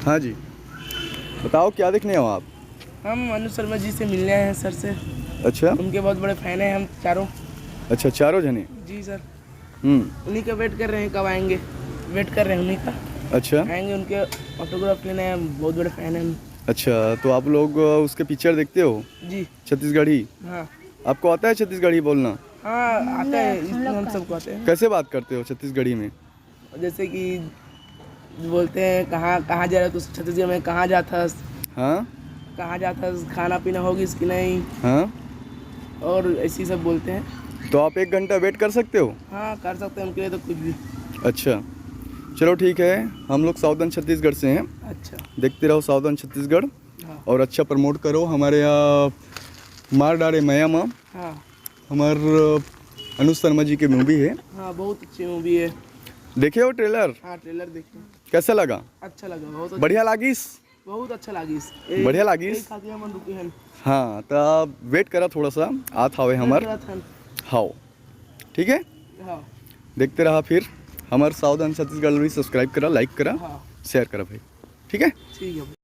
हाँ जी, बताओ क्या देखने हो आप? हम अनुज शर्मा जी से मिलने आए हैं सर से। अच्छा उनके बहुत बड़े फैन हैं हम चारों। अच्छा, चारों जने। जी सर। हम्म। उन्हीं का वेट कर रहे हैं, कब आएंगे। वेट कर रहे हैं उन्हीं का, अच्छा आएंगे उनके ऑटोग्राफ लेने हैं, बहुत बड़े फैन हैं हम। अच्छा, तो आप लोग उसके पिक्चर देखते हो जी छत्तीसगढ़ी? हाँ। आपको आता है छत्तीसगढ़ी बोलना? हाँ आता है, इसमें हम सबको आते हैं। कैसे बात करते हो छत्तीसगढ़ी में? जैसे कि बोलते हैं कहाँ कहाँ जा रहे हो, तो छत्तीसगढ़ में कहाँ जाता, हाँ कहाँ जाता, खाना पीना होगी इसकी नहीं, हाँ। और ऐसी सब बोलते हैं। तो आप 1 घंटा वेट कर सकते हो? हाँ कर सकते हैं, उनके लिए तो कुछ भी। अच्छा चलो ठीक है, हम लोग साउदर्न छत्तीसगढ़ से हैं। अच्छा। देखते रहो साउदर्न छत्तीसगढ़ हाँ और अच्छा प्रमोट करो हमारे यहाँ। मार डारे मया माँ हाँ हमार अनुज शर्मा जी की मूवी है। हाँ, बहुत अच्छी मूवी है। देखे हो ट्रेलर? हाँ ट्रेलर देखे। कैसा लगा? अच्छा लगा, बहुत अच्छा। बढ़िया लागिस? बहुत अच्छा लागिस। बढ़िया लागिस? खाती मन रुके हैं। हाँ तो आप वेट करा थोड़ा सा, आत हवे हमार। हाओ ठीक है, हाँ देखते रहा फिर। हमारे साउदर्न छत्तीसगढ़ भी सब्सक्राइब करा, लाइक करा, हाँ शेयर करा भाई। ठीक है। ठीक है।